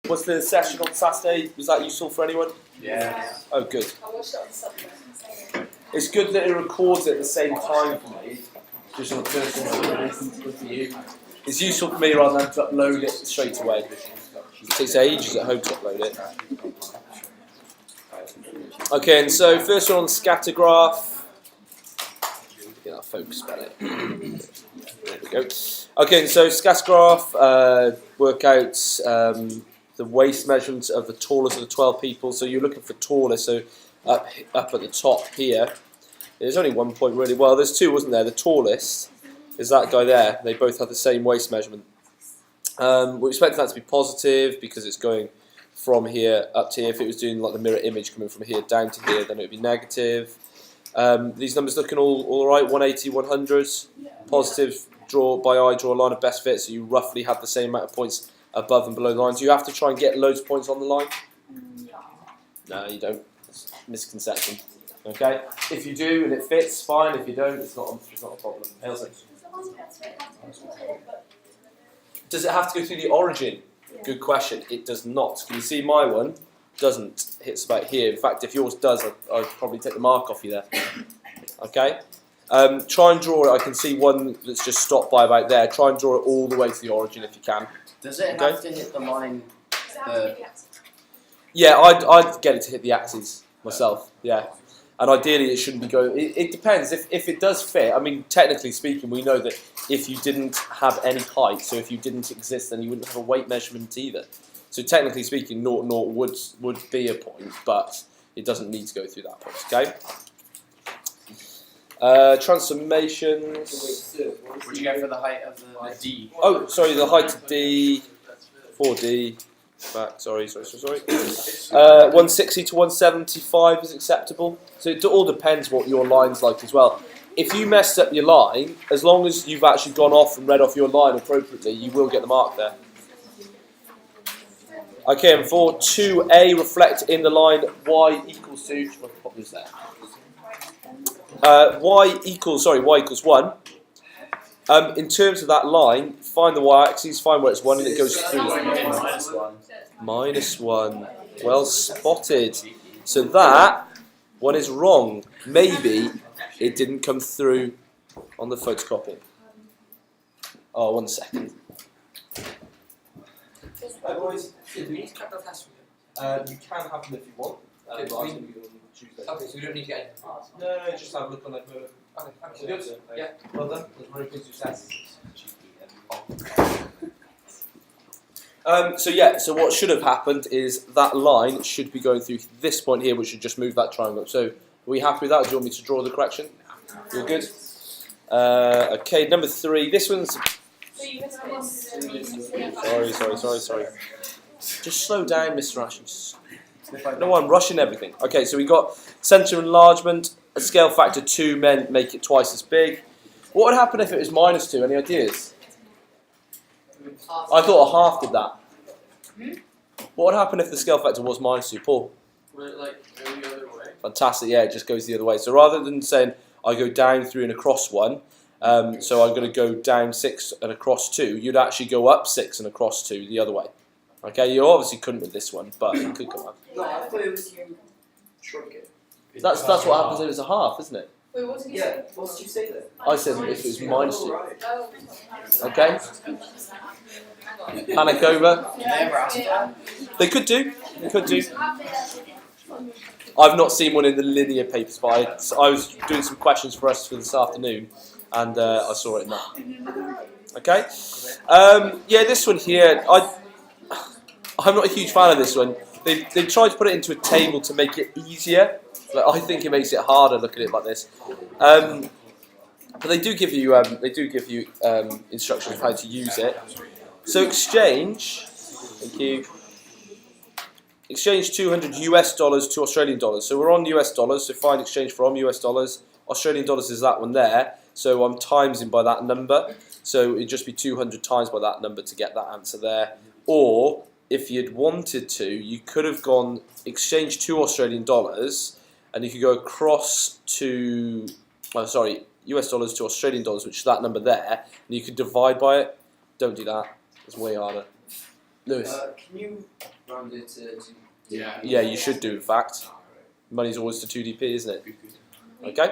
Was the session on Saturday, was that useful for anyone? Yeah. Oh, good. I watched it on Sunday. It's good that it records at the same time for me, just on a personal basis. It's good for you. It's useful for me rather than to upload it straight away. It takes ages at home to upload it. Okay, and so first one on scatter graph. Get that focus about it. There we go. Okay, and so scatter graph, work out the waist measurements of the tallest of the 12 people. So you're looking for tallest, so up at the top here. There's only 1 point really. Well, there's 2, wasn't there? The tallest is that guy there. They both have the same waist measurement. We expect that to be positive because it's going from here up to here. If it was doing like the mirror image coming from here down to here, then it would be negative. These numbers looking all right. 180, 100. Positive. Draw by eye. Draw a line of best fit. So you roughly have the same amount of points above and below the line. Do you have to try and get loads of points on the line? No, you don't. It's a misconception. Okay. If you do and it fits, fine. If you don't, it's not a problem. Elsie. Does it have to go through the origin? Good question. It does not. Can you see my one doesn't? Hits about here. In fact, if yours does, I'd probably take the mark off you there. Okay. Try and draw it. I can see one that's just stopped by about there. Try and draw it all the way to the origin if you can. Does it have to hit the line? Yeah, I'd get it to hit the axes myself. Yeah. And ideally, it shouldn't be going. It depends. If it does fit, I mean, technically speaking, we know that if you didn't have any height, so if you didn't exist, then you wouldn't have a weight measurement either. So technically speaking, 0 would be a point, but it doesn't need to go through that point. Okay. Transformations. Would you go for the height of the D? Oh, sorry, the height of D, 4D. Back, sorry. 160 to 175 is acceptable. So it all depends what your line's like as well. If you messed up your line, as long as you've actually gone off and read off your line appropriately, you will get the mark there. Okay, and for 2A, reflect in the line y equals to. What was that? Y equals 1. In terms of that line, find the y-axis, find where it's 1, and it goes through. -1. Well spotted. So that one is wrong. Maybe it didn't come through on the photocopy. Oh, 1 second. Boys, do we need to cut the test? you can have them if you want. Okay, so we don't need to get any. No, just have a look on that. Okay, good. Yeah. Well done. That's very good success. So what should have happened is that line should be going through this point here, which should just move that triangle. So, are we happy with that? Or do you want me to draw the correction? You're good? Okay, number 3. This one's... Sorry. Just slow down, Mr. Ashes. No, I'm rushing everything. Okay, so we got centre enlargement, a scale factor 2 meant make it twice as big. What would happen if it was -2? Any ideas? I thought a half did that. What would happen if the scale factor was -2? Paul? Would it like go the other way? Fantastic, yeah, it just goes the other way. So rather than saying I go down 3 and across 1, so I'm going to go down 6 and across 2, you'd actually go up 6 and across 2 the other way. Okay, you obviously couldn't with this one, but it could come up. No, I thought it was you shrunk it. That's what happens if it's a half, isn't it? Wait, what did you say? What did you say then? I said if it was -2. Oh. Okay? Panic over. Never asked that. They could do. I've not seen one in the linear papers, but I was doing some questions for us for this afternoon, and I saw it in that. Okay? Yeah, this one here, I'm not a huge fan of this one. They tried to put it into a table to make it easier, but I think it makes it harder looking at it like this. But they do give you instructions on how to use it. So exchange, thank you. Exchange $200 US to Australian dollars. So we're on US dollars. So find exchange from US dollars. Australian dollars is that one there. So I'm timesing by that number. So it'd just be 200 times by that number to get that answer there. Or if you'd wanted to, you could have gone exchange to Australian dollars, and you could go across to, US dollars to Australian dollars, which is that number there, and you could divide by it. Don't do that. It's way harder. Lewis. Can you round it to Yeah. Yeah, you should do, in fact. Money's always to 2DP, isn't it? Okay.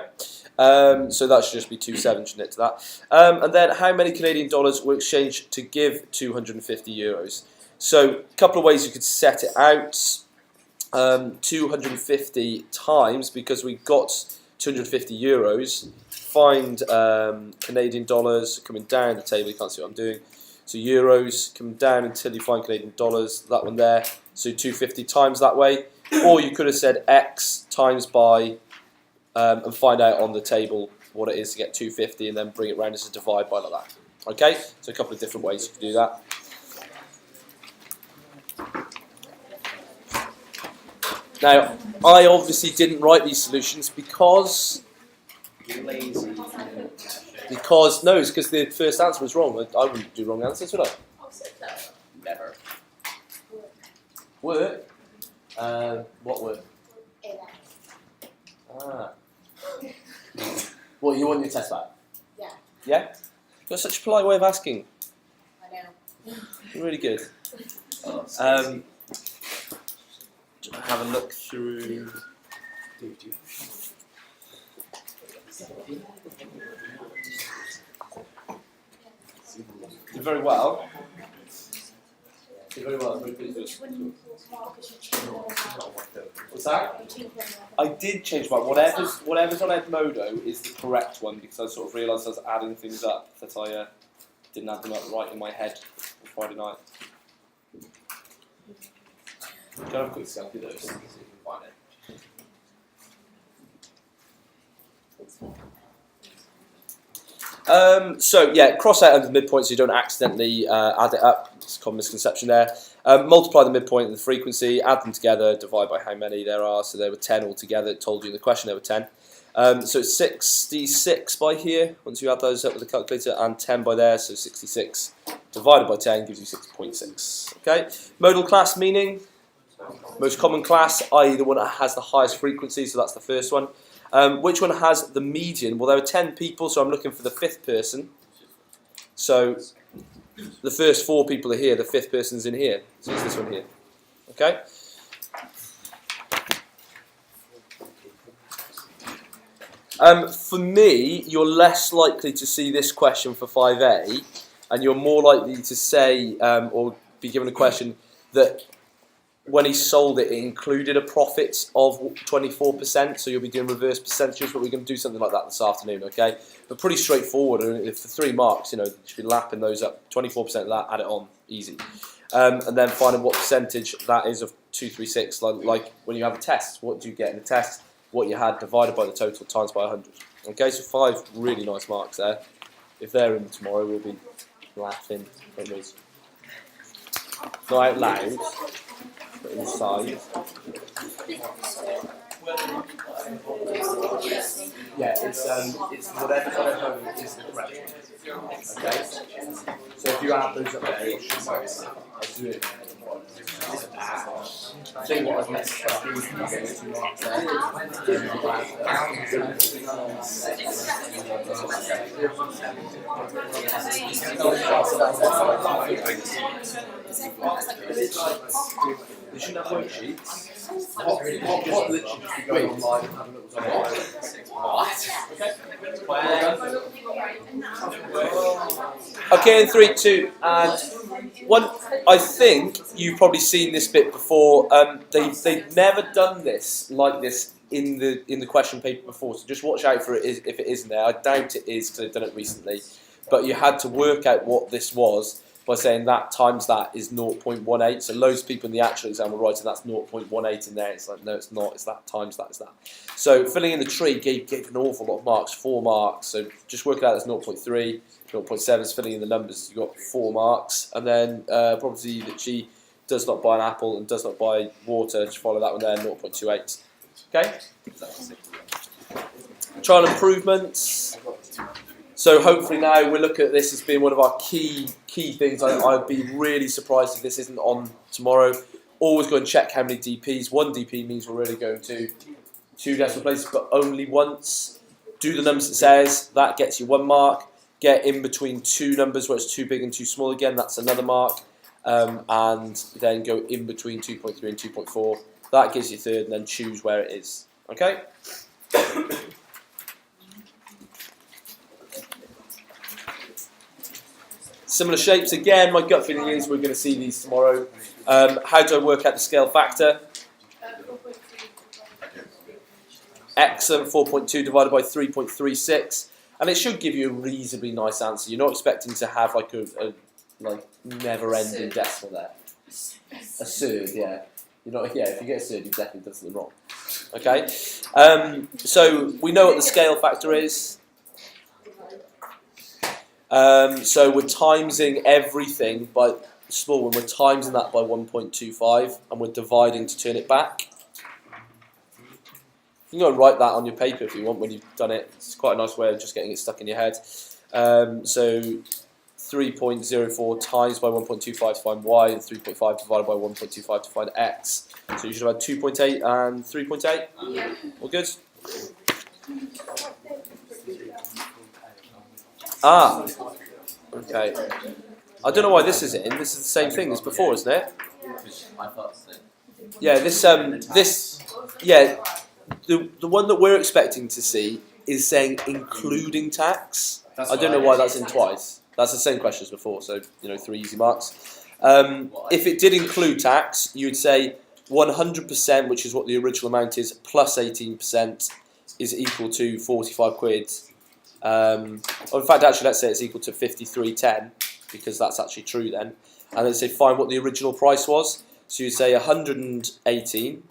So that should just be 27, shouldn't it, to that? And then how many Canadian dollars were exchanged to give 250 euros? So a couple of ways you could set it out. 250 times, because we got 250 euros, find Canadian dollars coming down the table. You can't see what I'm doing. So euros, come down until you find Canadian dollars, that one there. So 250 times that way. Or you could have said X times by, and find out on the table what it is to get 250 and then bring it round as a divide by like that. Okay, so a couple of different ways you can do that. Now, I obviously didn't write these solutions because Lazy. no, it's because the first answer was wrong. I wouldn't do wrong answers, would I? Never. Work? What work? Ah. What, you want your test back? Yeah. Yeah? You've got such a polite way of asking. I know. Really good. Have a look through. Did very well. Did very well. Very pleased with it. What's that? I did change my whatever's on Edmodo is the correct one, because I sort of realised I was adding things up that I didn't have them up right in my head on Friday night. Can I have a quick scan through those so you can find it? So yeah, cross out under the midpoint so you don't accidentally add it up. It's a common misconception there. Multiply the midpoint and the frequency, add them together, divide by how many there are. So there were 10 altogether. It told you in the question there were 10. So it's 66 by here, once you add those up with the calculator, and 10 by there, so 66 divided by 10 gives you 6.6. Okay. Modal class meaning? Most common class, i.e. the one that has the highest frequency, so that's the first one. Which one has the median? Well, there are 10 people, so I'm looking for the fifth person. So the first 4 people are here, the fifth person's in here. So it's this one here. Okay? For me, you're less likely to see this question for 5A, and you're more likely to say, or be given a question that when he sold it, it included a profit of 24%, so you'll be doing reverse percentages, but we're going to do something like that this afternoon, okay? But pretty straightforward, and if the 3 marks, you know, you should be lapping those up, 24% of that, add it on, easy. And then finding what percentage that is of 236, like when you have a test, what do you get in a test? What you had divided by the total times by 100. Okay, so 5 really nice marks there. If they're in tomorrow, we'll be laughing, won't we? Not out loud, but inside. Yeah, it's whatever's on home is the correct one. Okay? So if you add those up there, it should I'll do it. I think what I was meant to do is you get 2 marks They shouldn't have worksheets. What literally just be going online and having a look online. Okay, in 3, 2, and 1. I think you've probably seen this bit before. They've never done this like this in the question paper before. So just watch out for it if it isn't there. I doubt it is because they've done it recently. But you had to work out what this was by saying that times that is 0.18. So loads of people in the actual exam were writing that's 0.18 in there. It's like, no, it's not. It's that times that is that. So filling in the tree gave an awful lot of marks, 4 marks. So just work it out as 0.3, 0.7 is filling in the numbers. You got 4 marks. And then probably that she does not buy an apple and does not buy water. Just follow that one there, 0.28. Okay? Trial improvements. So hopefully now we'll look at this as being one of our key things. I'd be really surprised if this isn't on tomorrow. Always go and check how many DPs. 1 DP means we're really going to 2 decimal places, but only once. Do the numbers it says. That gets you 1 mark. Get in between 2 numbers where it's too big and too small again. That's another mark. and then go in between 2.3 and 2.4. That gives you third, and then choose where it is. Okay? Similar shapes again. My gut feeling is we're going to see these tomorrow. How do I work out the scale factor? Excellent. 4.2 divided by 3.36, and it should give you a reasonably nice answer. You're not expecting to have like a never-ending decimal there. A third, yeah. You're not. Yeah, if you get a third, you've definitely done something wrong. Okay. So we know what the scale factor is. So we're timesing everything by small one. We're timesing that by 1.25, and we're dividing to turn it back. You can go and write that on your paper if you want when you've done it. It's quite a nice way of just getting it stuck in your head. So 3.04 times by 1.25 to find y, and 3.5 divided by 1.25 to find x. So you should have had 2.8 and 3.8. Yeah. All good? Ah, okay. I don't know why this is in. This is the same thing as before, isn't it? I thought so. Yeah, the one that we're expecting to see is saying including tax. I don't know why that's in twice. That's the same question as before, so 3 easy marks. If it did include tax, you would say 100%, which is what the original amount is, plus 18% is equal to 45 quid. In fact, actually, let's say it's equal to 53.10, because that's actually true then. And then say find what the original price was. So you say 118%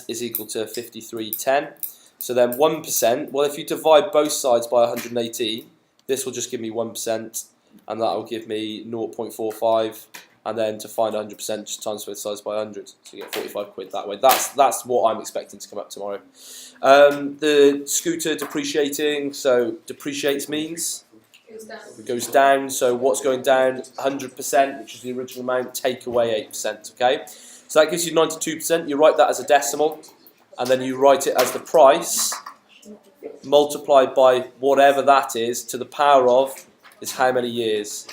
is equal to 53.10. So then 1%, well, if you divide both sides by 118, this will just give me 1%, and that will give me 0.45. And then to find 100%, just times both sides by 100. So you get 45 quid that way. That's what I'm expecting to come up tomorrow. The scooter depreciating, so depreciates means it goes down. So what's going down? 100%, which is the original amount, take away 8%. Okay, so that gives you 92%. You write that as a decimal, and then you write it as the price multiplied by whatever that is to the power of is how many years.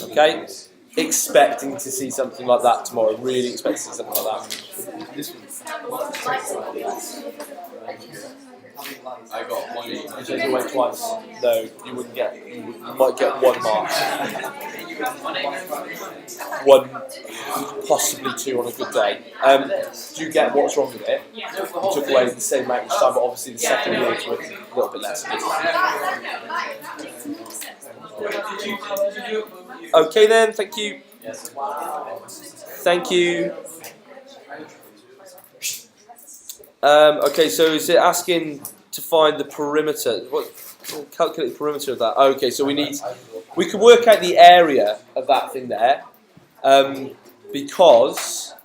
Okay. Expecting to see something like that tomorrow. Really expecting to see something like that. I got one. You take it away twice. No, you wouldn't get. You might get 1 mark. 1, possibly 2 on a good day. Do you get what's wrong with it? You took away the same amount each time, but obviously the second year is worth a little bit less. Okay then, thank you. Thank you. Okay, so is it asking to find the perimeter? Calculate the perimeter of that. Okay, so we can work out the area of that thing there, because.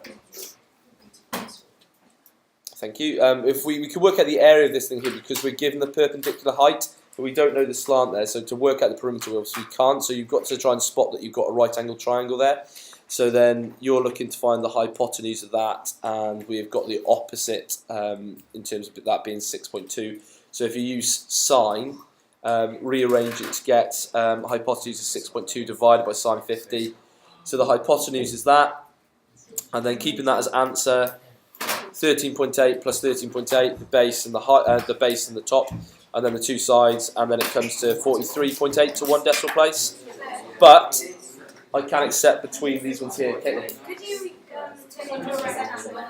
Thank you. If we can work out the area of this thing here because we're given the perpendicular height, but we don't know the slant there. So to work out the perimeter, we obviously can't. So you've got to try and spot that you've got a right angle triangle there. So then you're looking to find the hypotenuse of that, and we've got the opposite in terms of that being 6.2. So if you use sine, rearrange it to get hypotenuse of 6.2 divided by sine 50. So the hypotenuse is that, and then keeping that as answer. 13.8 plus 13.8, the base and the base and the top, and then the two sides, and then it comes to 43.8 to 1 decimal place. But I can accept between these ones here. Caitlin. Could you take it to a rectangle?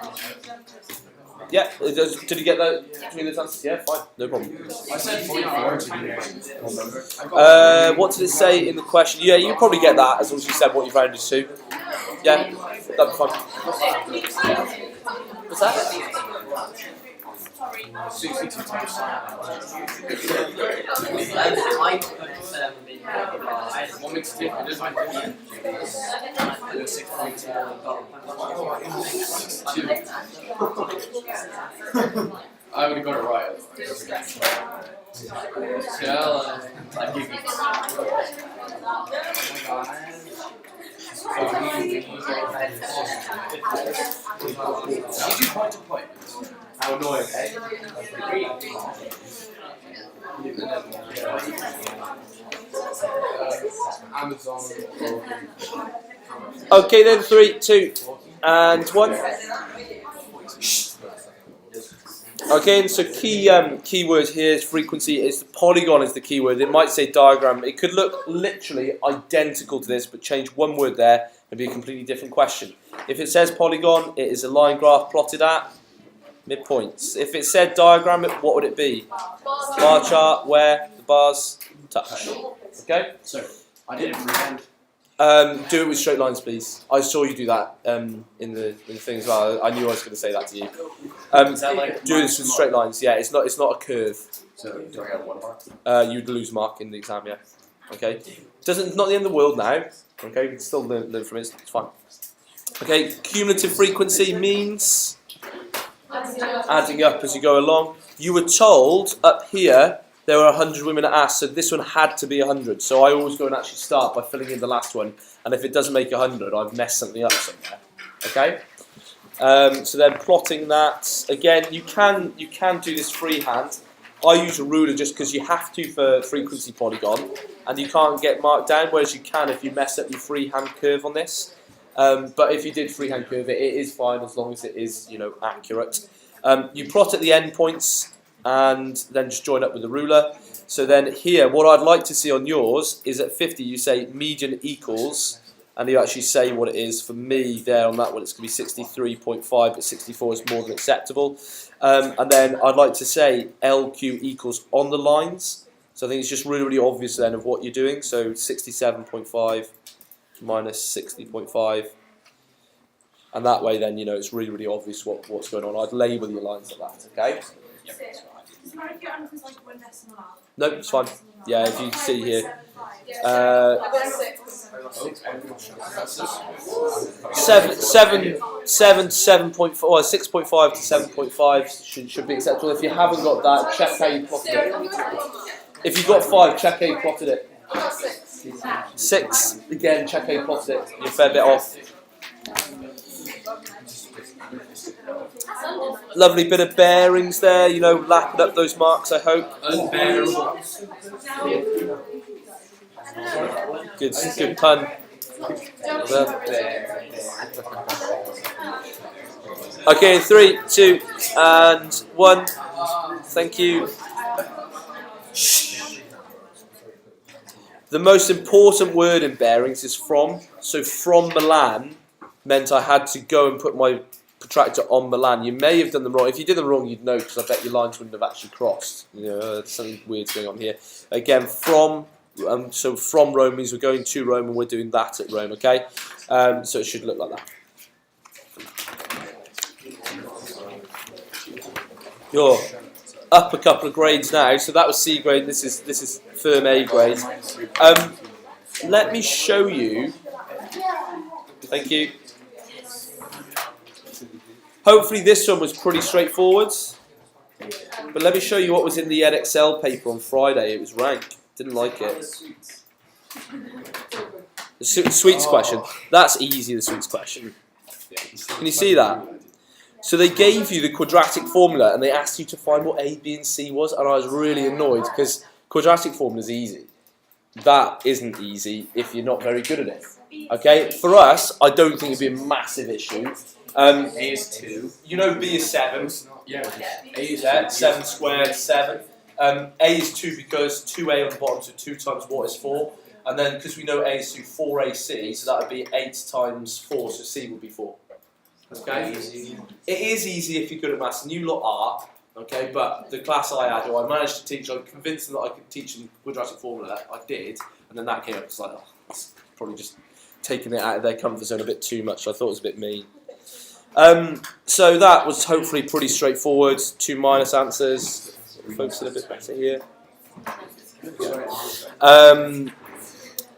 Yeah, did you get that between the answers? Yeah, fine, no problem. I said 44. What did it say in the question? Yeah, you probably get that as long as you said what you rounded to. Yeah, that'd be fine. What's that? Sorry. 62 times. Want me to take it? I would have got it right. I'd give you. Did you point to point? How annoying, eh? I'm Amazon or Okay, then 3, 2, and 1. Okay, and so keyword here is frequency. It's polygon is the keyword. It might say diagram. It could look literally identical to this, but change one word there and be a completely different question. If it says polygon, it is a line graph plotted at midpoints. If it said diagram, what would it be? Bar chart where the bars touch. Okay? so I did it freehand. Do it with straight lines, please. I saw you do that in the thing as well. I knew I was going to say that to you. Is that like Do this with straight lines. Yeah, it's not a curve. So do I get 1 mark? You'd lose mark in the exam. Yeah. Okay. It's not the end of the world now. Okay, you can still learn from it. It's fine. Okay. Cumulative frequency means adding up as you go along. You were told up here there were 100 women asked, so this one had to be 100. So I always go and actually start by filling in the last one, and if it doesn't make 100, I've messed something up somewhere. Okay. So then plotting that again, you can do this freehand. I use a ruler just because you have to for frequency polygon, and you can't get marked down, whereas you can if you mess up your freehand curve on this. But if you did freehand curve it is fine as long as it is accurate. You plot at the end points and then just join up with the ruler. So then here, what I'd like to see on yours is at 50 you say median equals, and you actually say what it is. For me there on that one it's going to be 63.5, but 64 is more than acceptable. And then I'd like to say LQ equals on the lines. So I think it's just really, really obvious then of what you're doing. So 67.5 minus 60.5. And that way then, it's really, really obvious what's going on. I'd label your lines like that, okay? No, it's fine. Yeah, if you can see here. 7.4 or 6.5 to 7.5 should be acceptable. If you haven't got that, check how you plotted it. If you've got 5, check how you plotted it. 6, again, check how you plotted it. You're a fair bit off. Lovely bit of bearings there, lapping up those marks, I hope. Unbearable. Good pun. Okay, 3, 2, and 1. Thank you. The most important word in bearings is from. So from Milan meant I had to go and put my protractor on Milan. You may have done them wrong. If you did them wrong, you'd know, because I bet your lines wouldn't have actually crossed. Something weird's going on here. Again, from. So from Rome means we're going to Rome and we're doing that at Rome, okay? So it should look like that. You're up a couple of grades now. So that was C grade. This is firm A grade. Let me show you. Thank you. Hopefully this one was pretty straightforward. But let me show you what was in the EdXL paper on Friday. It was rank. Didn't like it. The sweets question. That's easy, the sweets question. Can you see that? So they gave you the quadratic formula and they asked you to find what A, B and C was, and I was really annoyed because quadratic formula is easy. That isn't easy if you're not very good at it. Okay? For us, I don't think it'd be a massive issue. A is 2. B is 7. Yeah. A is 7 squared, 7. A is 2 because 2A on the bottom, so 2 times what is 4. And then because we know A is 2, 4AC, so that would be 8 times 4, so C would be 4. Okay? It is easy if you're good at maths, and you lot are. Okay, but the class I had, or I managed to teach, I'm convinced that I could teach them quadratic formula. I did, and then that came up. It's like, it's probably just taking it out of their comfort zone a bit too much. So I thought it was a bit mean. So that was hopefully pretty straightforward. 2 minus answers. Focus it a bit better here.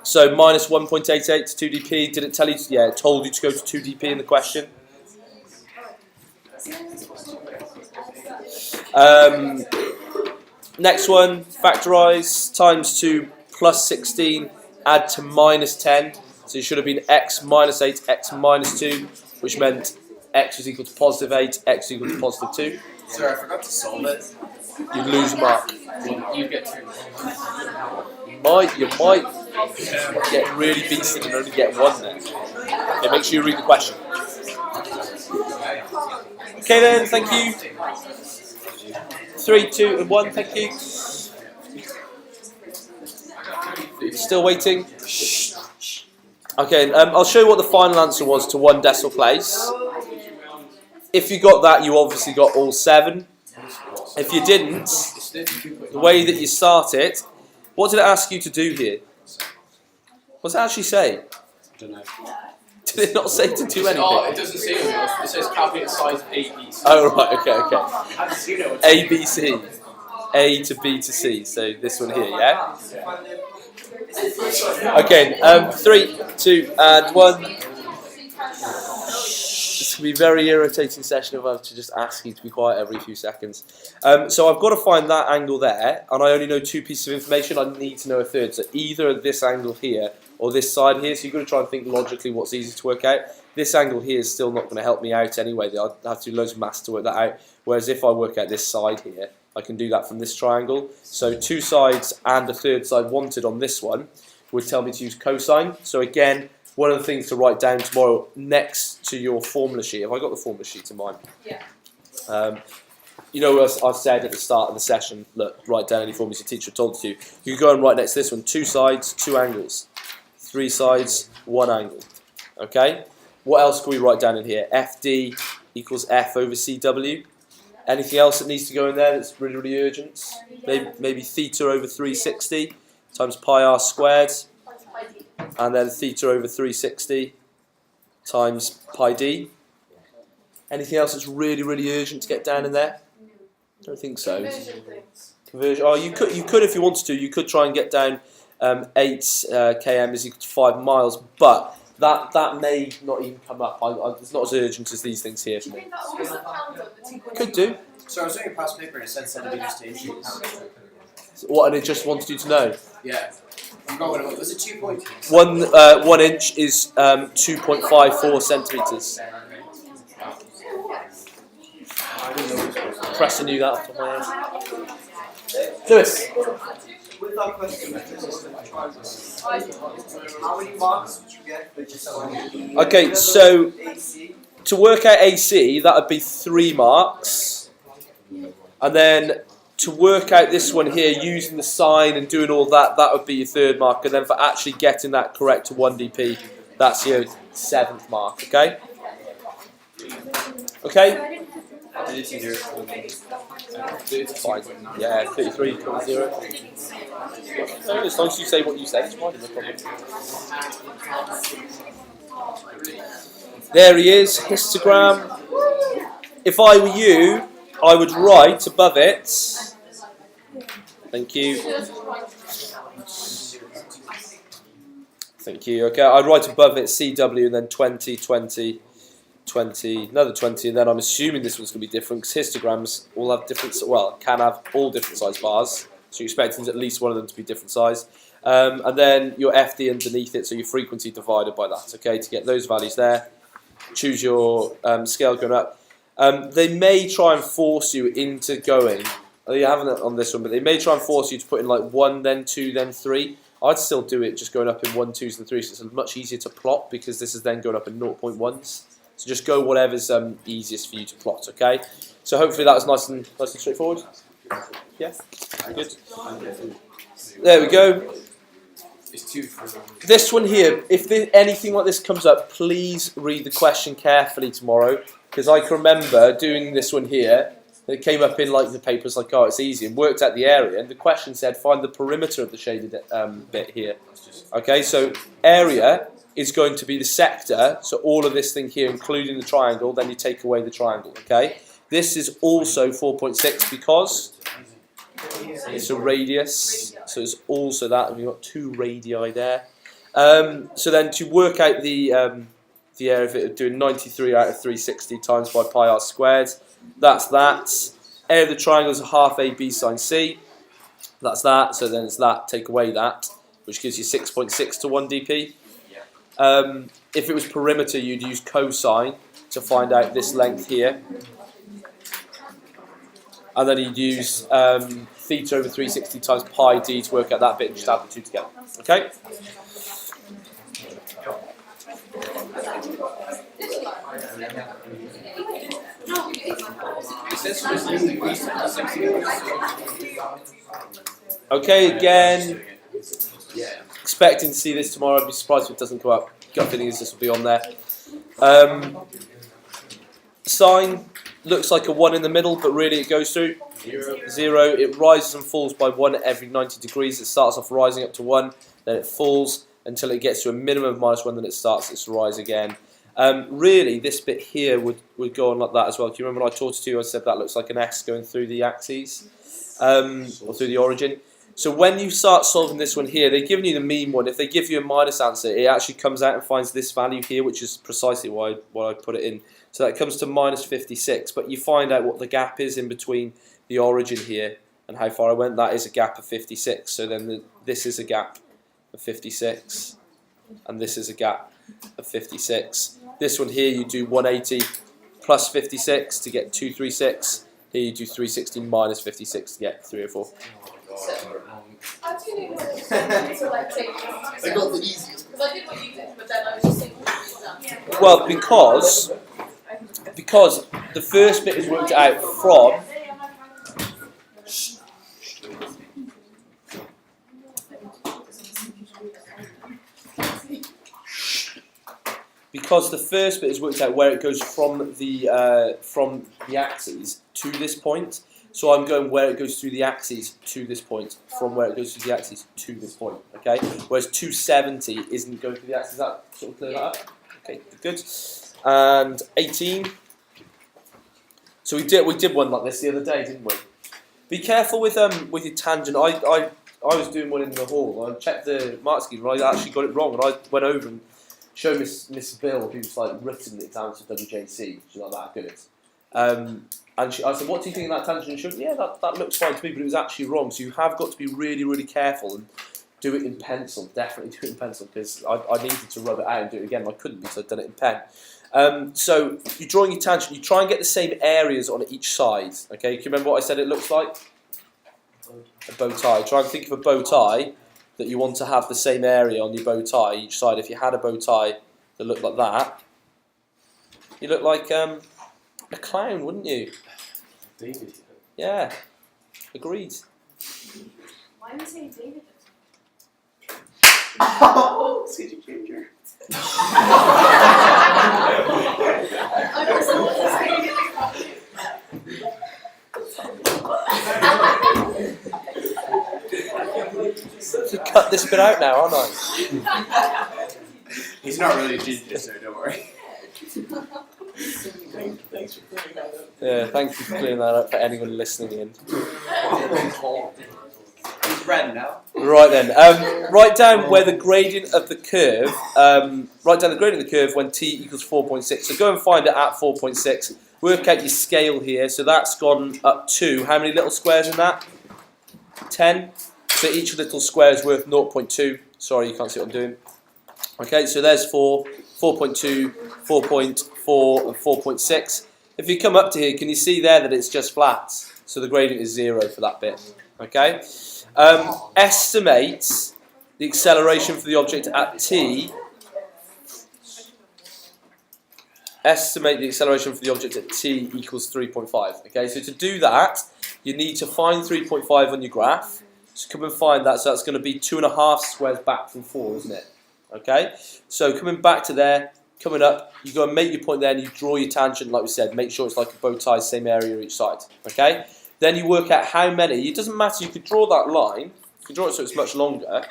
So minus 1.88 to 2dp. Did it tell you? Yeah, it told you to go to 2dp in the question. Next one, factorise times 2 plus 16, add to minus 10. So it should have been x minus 8, x minus 2, which meant x was equal to positive 8, x equal to positive 2. Sorry, I forgot to solve it. You'd lose a mark. You get 2. You might. Get really beasted and only get one then. Okay, make sure you read the question. Okay then, thank you. 3, 2, and 1, thank you. Still waiting. Okay, I'll show you what the final answer was to 1 decimal place. If you got that, you obviously got all 7. If you didn't, the way that you start it, what did it ask you to do here? What does it actually say? I don't know. Did it not say to do anything? Oh, it doesn't say anything. It says calculate size A, B, C. Oh, right, okay. How does you know? A, B, C. A to B to C. So this one here, yeah? Okay, 3, 2, and 1. This will be a very irritating session if I have to just ask you to be quiet every few seconds. So I've got to find that angle there, and I only know 2 pieces of information. I need to know a third. So either this angle here or this side here. So you've got to try and think logically what's easy to work out. This angle here is still not going to help me out anyway. I'll have to do loads of maths to work that out. Whereas if I work out this side here, I can do that from this triangle. So 2 sides and a third side wanted on this one would tell me to use cosine. So again, one of the things to write down tomorrow next to your formula sheet. Have I got the formula sheet in mind? Yeah. You know, as I've said at the start of the session, look, write down any formulas your teacher told you to. You can go and write next to this one, 2 sides, 2 angles. 3 sides, 1 angle. Okay? What else can we write down in here? FD equals F over CW. Anything else that needs to go in there that's really, really urgent? Maybe theta over 360 times pi r squared. And then theta over 360 times pi d. Anything else that's really, really urgent to get down in there? I don't think so. Conversion. Oh, you could if you wanted to. You could try and get down 8 km is equal to 5 miles, but that may not even come up. It's not as urgent as these things here for me. Could do. So I was doing a past paper and it said centimeters to inches. What, and it just wanted you to know? Yeah. I forgot what it was. Was it 2 points? 1 inch is 2.54 centimeters. Pressing you that off the top of my head. Lewis. With that question, how many marks would you get for just Okay, so to work out AC, that would be 3 marks. And then to work out this one here, using the sign and doing all that, that would be your 3rd mark. And then for actually getting that correct to 1dp, that's your 7th mark, okay? Okay? Fine. Yeah, 33.0. As long as you say what you say, it's fine, no problem. There he is, histogram. If I were you, I would write above it. Thank you. Thank you. Okay, I'd write above it CW and then 20, 20, 20, another 20, and then I'm assuming this one's going to be different because histograms all have different, well, can have all different size bars, so you're expecting at least one of them to be different size. And then your FD underneath it, so your frequency divided by that, okay, to get those values there. Choose your scale going up. They may try and force you into going, you haven't on this one, but they may try and force you to put in like 1, then 2, then 3. I'd still do it just going up in 1, 2s and 3s, so it's much easier to plot because this is then going up in 0.1s. So just go whatever's easiest for you to plot, okay? So hopefully that was nice and straightforward. Yeah, good. There we go. This one here, if anything like this comes up, please read the question carefully tomorrow, because I can remember doing this one here. It came up in like the papers like, oh, it's easy, and worked out the area, and the question said find the perimeter of the shaded bit here. Okay, so area is going to be the sector, so all of this thing here, including the triangle, then you take away the triangle, okay? This is also 4.6 because it's a radius, so it's also that, and we've got 2 radii there. So then to work out the area of it, doing 93 out of 360 times by pi r squared, that's that. Area of the triangle is a half AB sine C, that's that, so then it's that, take away that, which gives you 6.6 to 1 dp. If it was perimeter, you'd use cosine to find out this length here. And then you'd use theta over 360 times pi d to work out that bit and just add the two together. Okay? Okay, again, expecting to see this tomorrow. I'd be surprised if it doesn't come up. Gut feeling is this will be on there. Sine looks like a 1 in the middle, but really it goes through 0. It rises and falls by 1 every 90 degrees. It starts off rising up to 1, then it falls until it gets to a minimum of -1, then it starts its rise again. Really, this bit here would go on like that as well. Do you remember when I taught it to you? I said that looks like an S going through the axes, or through the origin. So when you start solving this one here, they've given you the mean one. If they give you a minus answer, it actually comes out and finds this value here, which is precisely why I put it in. So that comes to -56. But you find out what the gap is in between the origin here and how far I went. That is a gap of 56. So then this is a gap of 56, and this is a gap of 56. This one here, you do 180 plus 56 to get 236. Here you do 360 minus 56 to get 304. How do you know what to like take? I got the easiest. Because I did what you did, but then I was just thinking what you've done. Well, because the first bit is worked out from where it goes from the axes to this point. So I'm going where it goes through the axes to this point, from where it goes through the axes to this point. Okay. Whereas 270 isn't going through the axes. Is that sort of clear that up? Okay, good. And 18. So we did one like this the other day, didn't we? Be careful with your tangent. I was doing one in the hall. I checked the mark scheme and I actually got it wrong. And I went over and showed Miss Bill, who's like written it down to WJC. She's not that good. And I said, "What do you think of that tangent?" And she went, "Yeah, that looks fine to me, but it was actually wrong." So you have got to be really, really careful and do it in pencil. Definitely do it in pencil, because I needed to rub it out and do it again. I couldn't because I'd done it in pen. So you're drawing your tangent. You try and get the same areas on each side. Okay, can you remember what I said it looks like? A bow tie. Try and think of a bow tie that you want to have the same area on your bow tie each side. If you had a bow tie that looked like that, you look like a clown, wouldn't you? David. Yeah, agreed. Why am I saying David? Oh, CG Ginger. I was the one that's saying So cut this bit out now, aren't I? He's not really a ginger, so don't worry. Thanks for clearing that up. Yeah, thank you for clearing that up for anyone listening in. He's red now. Right then, write down where the gradient of the curve. Write down the gradient of the curve when t equals 4.6. So go and find it at 4.6. Work out your scale here. So that's gone up to how many little squares in that? 10. So each little square is worth 0.2. Sorry, you can't see what I'm doing. Okay, so there's 4, 4.2, 4.4, and 4.6. If you come up to here, can you see there that it's just flat? So the gradient is 0 for that bit. Okay. Estimate the acceleration for the object at t. Estimate the acceleration for the object at t equals 3.5. Okay, so to do that, you need to find 3.5 on your graph. So come and find that. So that's going to be 2.5 squares back from 4, isn't it? Okay. So coming back to there, coming up, you go and make your point there, and you draw your tangent, like we said. Make sure it's like a bow tie, same area each side. Okay. Then you work out how many. It doesn't matter. You could draw that line. You can draw it so it's much longer.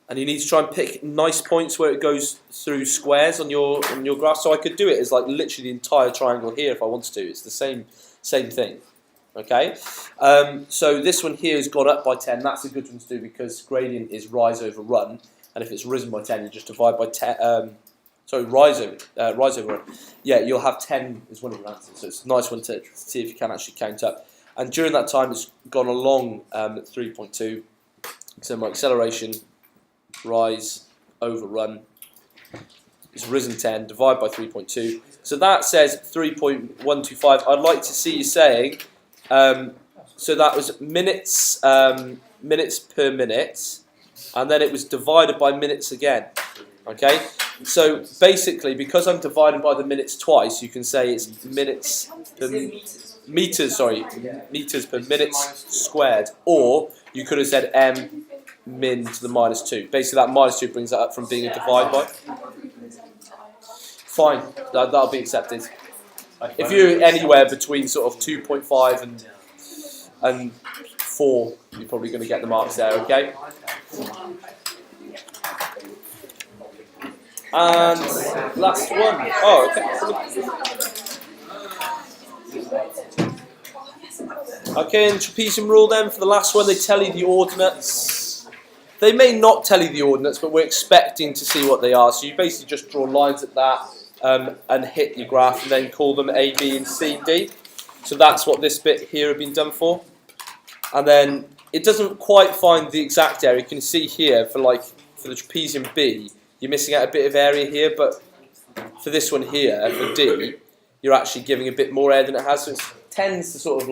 And you need to try and pick nice points where it goes through squares on your graph. So I could do it as like literally the entire triangle here if I wanted to. It's the same thing. Okay. So this one here has gone up by 10. That's a good one to do because gradient is rise over run, and if it's risen by 10, you just divide by 10. Rise over run. Yeah, you'll have 10 as one of your answers. So it's a nice one to see if you can actually count up. And during that time, it's gone along at 3.2. So my acceleration, rise over run, is risen 10, divide by 3.2. So that says 3.125. I'd like to see you saying So that was minutes, minutes per minute, and then it was divided by minutes again. Okay, so basically, because I'm dividing by the minutes twice, you can say it's minutes per meters. Sorry, meters per minutes squared, or you could have said m min to the -2. Basically, that -2 brings that up from being a divide by. Fine, that'll be accepted. If you're anywhere between sort of 2.5 and 4, you're probably going to get the marks there. Okay. And last one. Oh, okay. Okay, and trapezium rule then, for the last one, they tell you the ordinates. They may not tell you the ordinates, but we're expecting to see what they are. So you basically just draw lines at that and hit your graph and then call them A, B, and C, D. So that's what this bit here have been done for. And then it doesn't quite find the exact area. You can see here for the trapezium B, you're missing out a bit of area here, but for this one here, for D, you're actually giving a bit more area than it has, so it tends to sort of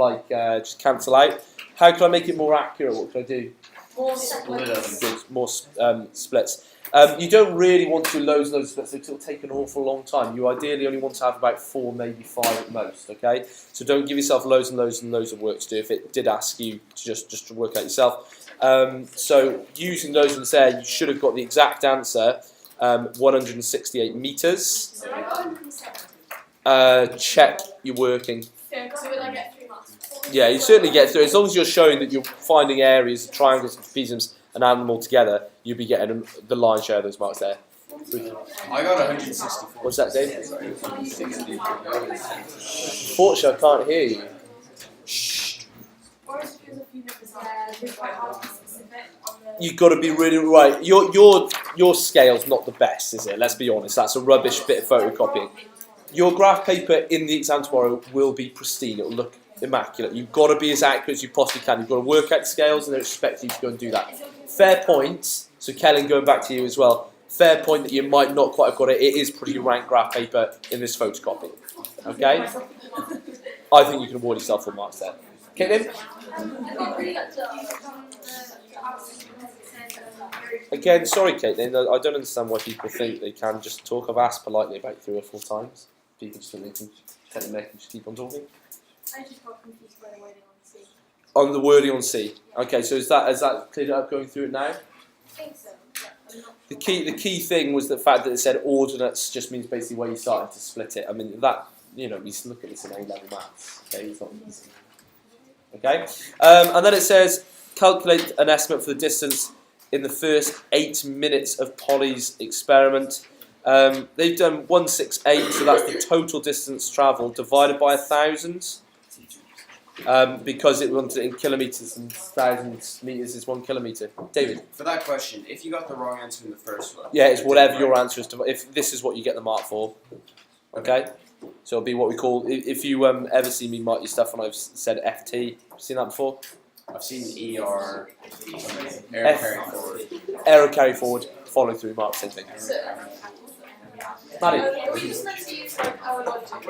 just cancel out. How can I make it more accurate? What can I do? More splits. Good, more splits. You don't really want to do loads and loads of splits, because it'll take an awful long time. You ideally only want to have about 4, maybe 5 at most, okay? So don't give yourself loads and loads and loads of work to do if it did ask you to just to work out yourself. So using those ones there, you should have got the exact answer, 168 metres. Check you're working. So will I get 3 marks? Yeah, you certainly get through. As long as you're showing that you're finding areas, triangles, and trapeziums, and adding them all together, you'll be getting the lion's share of those marks there. I got 164. What's that, Dave? Unfortunately, I can't hear you. You've got to be really right. Your scale's not the best, is it? Let's be honest. That's a rubbish bit of photocopying. Your graph paper in the exam tomorrow will be pristine. It will look immaculate. You've got to be as accurate as you possibly can. You've got to work out the scales, and they expect you to go and do that. Fair point. So, Kellen, going back to you as well. Fair point that you might not quite have got it. It is pretty rank graph paper in this photocopy. Okay? I think you can award yourself 4 marks there. Okay, then? Again, sorry, Caitlin, I don't understand why people think they can just talk. I've asked politely about 3 or 4 times. People just think they can take the mic and just keep on talking. I just got confused by the wording on C. On the wording on C. Okay, so is that cleared up going through it now? I think so. The key thing was the fact that it said ordinates just means basically where you started to split it. I mean, that, we look at this in A-level maths. Okay, it's not easy. Okay, and then it says calculate an estimate for the distance in the first 8 minutes of Polly's experiment. They've done 168, so that's the total distance travelled divided by 1,000. Because it wanted it in kilometres and 1,000 metres is 1 kilometre. David? For that question, if you got the wrong answer in the first one... Yeah, it's whatever your answer is. If this is what you get the mark for. Okay? So it'll be what we call... If you ever see me mark your stuff and I've said FT, seen that before? I've seen ER, error carry forward. Error carry forward, follow through mark, same thing. Maddie? Okay, we just meant to use our logic.